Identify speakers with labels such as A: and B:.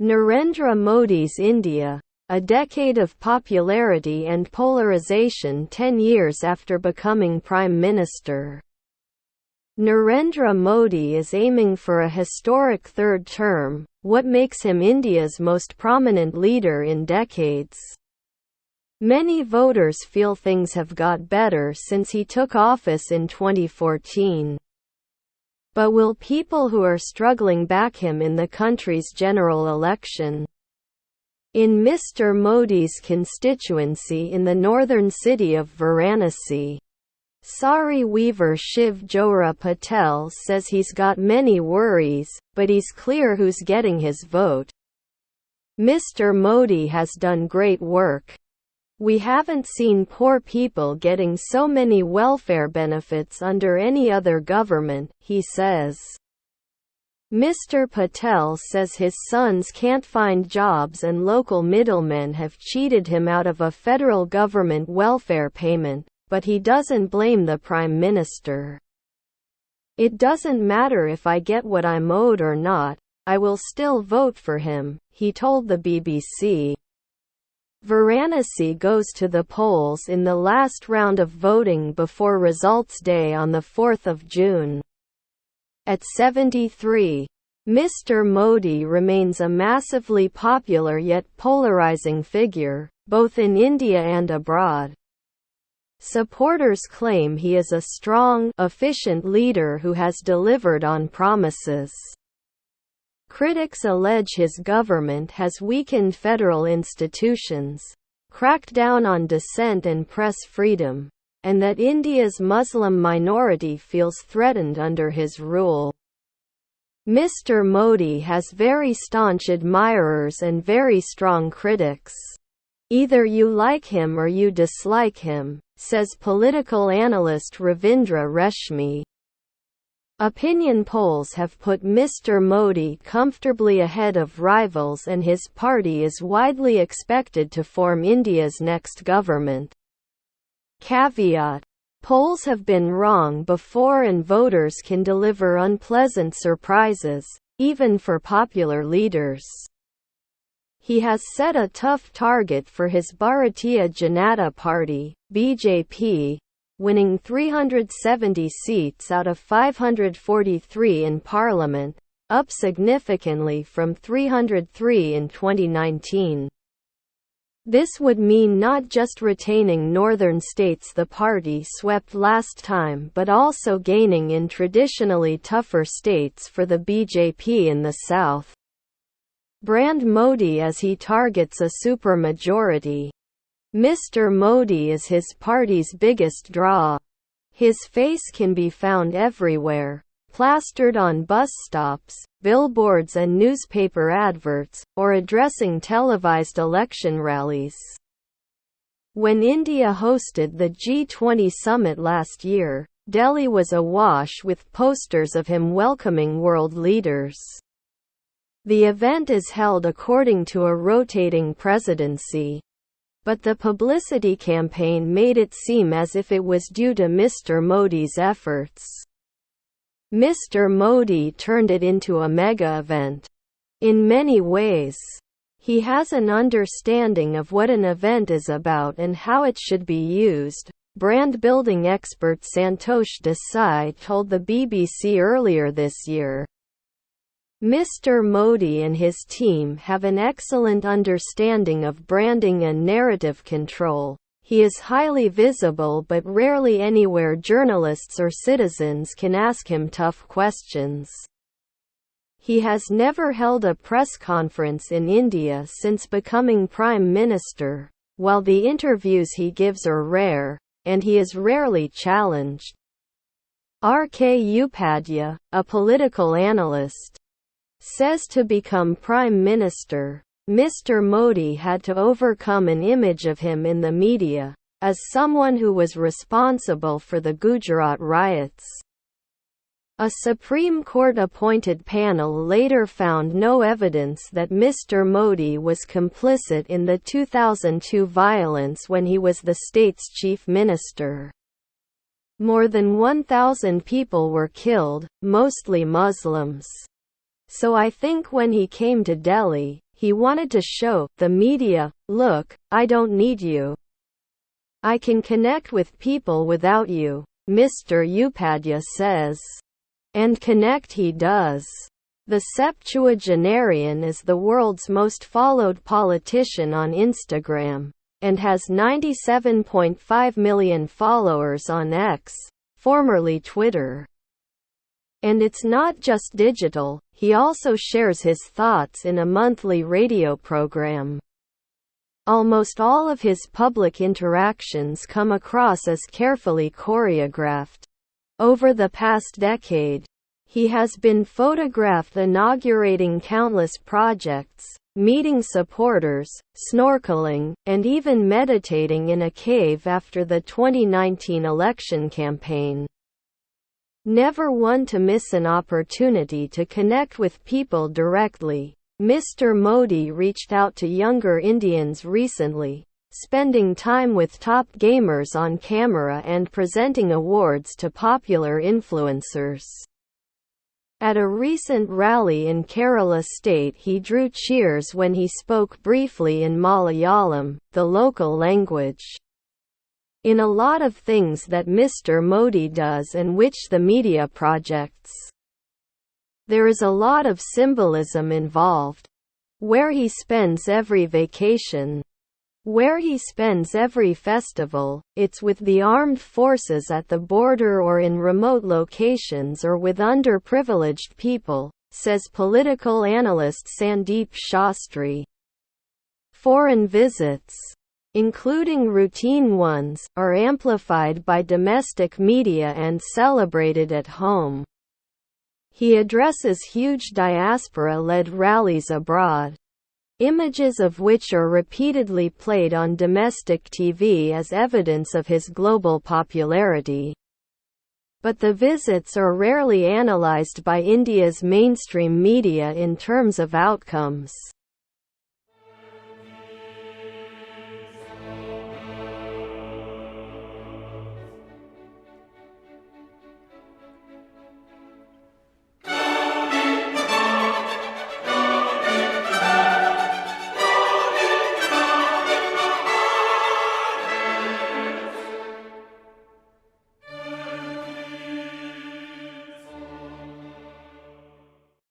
A: Narendra Modi's India, a decade of popularity and polarization 10 years after becoming Prime Minister. Narendra Modi is aiming for a historic third term, what makes him India's most prominent leader in decades. Many voters feel things have got better since he took office in 2014. But will people who are struggling back him in the country's general election? In Mr. Modi's constituency in the northern city of Varanasi, Sari weaver Shiv Jora Patel says he's got many worries, but he's clear who's getting his vote. Mr. Modi has done great work. We haven't seen poor people getting so many welfare benefits under any other government, he says. Mr. Patel says his sons can't find jobs and local middlemen have cheated him out of a federal government welfare payment, but he doesn't blame the Prime Minister. "It doesn't matter if I get what I'm owed or not, I will still vote for him," he told the BBC. Varanasi goes to the polls in the last round of voting before Results Day on 4 June. At 73, Mr. Modi remains a massively popular yet polarizing figure, both in India and abroad. Supporters claim he is a strong, efficient leader who has delivered on promises. Critics allege his government has weakened federal institutions, cracked down on dissent and press freedom, and that India's Muslim minority feels threatened under his rule. Mr. Modi has very staunch admirers and very strong critics. "Either you like him or you dislike him," says political analyst Ravindra Reshmi. Opinion polls have put Mr. Modi comfortably ahead of rivals and his party is widely expected to form India's next government. Caveat: polls have been wrong before and voters can deliver unpleasant surprises, even for popular leaders. He has set a tough target for his Bharatiya Janata Party, BJP, winning 370 seats out of 543 in parliament, up significantly from 303 in 2019. This would mean not just retaining northern states the party swept last time but also gaining in traditionally tougher states for the BJP in the south. Brand Modi as he targets a supermajority. Mr. Modi is his party's biggest draw. His face can be found everywhere, plastered on bus stops, billboards and newspaper adverts, or addressing televised election rallies. When India hosted the G20 summit last year, Delhi was awash with posters of him welcoming world leaders. The event is held according to a rotating presidency. But the publicity campaign made it seem as if it was due to Mr. Modi's efforts. Mr. Modi turned it into a mega event. In many ways, he has an understanding of what an event is about and how it should be used, brand building expert Santosh Desai told the BBC earlier this year. Mr. Modi and his team have an excellent understanding of branding and narrative control. He is highly visible but rarely anywhere journalists or citizens can ask him tough questions. He has never held a press conference in India since becoming Prime Minister, while the interviews he gives are rare, and he is rarely challenged. R.K. Upadhyay, a political analyst, says to become Prime Minister, Mr. Modi had to overcome an image of him in the media, as someone who was responsible for the Gujarat riots. A Supreme Court-appointed panel later found no evidence that Mr. Modi was complicit in the 2002 violence when he was the state's chief minister. More than 1,000 people were killed, mostly Muslims. So I think when he came to Delhi, He wanted to show the media, "Look, I don't need you. I can connect with people without you," Mr. Upadhyay says. And connect he does. The septuagenarian is the world's most followed politician on Instagram, and has 97.5 million followers on X, formerly Twitter. And it's not just digital, he also shares his thoughts in a monthly radio program. Almost all of his public interactions come across as carefully choreographed. Over the past decade, he has been photographed inaugurating countless projects, meeting supporters, snorkeling, and even meditating in a cave after the 2019 election campaign. Never one to miss an opportunity to connect with people directly, Mr. Modi reached out to younger Indians recently, spending time with top gamers on camera and presenting awards to popular influencers. At a recent rally in Kerala state, he drew cheers when he spoke briefly in Malayalam, the local language. In a lot of things that Mr. Modi does and which the media projects, there is a lot of symbolism involved. Where he spends every vacation, where he spends every festival, it's with the armed forces at the border or in remote locations or with underprivileged people, says political analyst Sandeep Shastri. Foreign visits, including routine ones, are amplified by domestic media and celebrated at home. He addresses huge diaspora-led rallies abroad, images of which are repeatedly played on domestic TV as evidence of his global popularity. But the visits are rarely analyzed by India's mainstream media in terms of outcomes.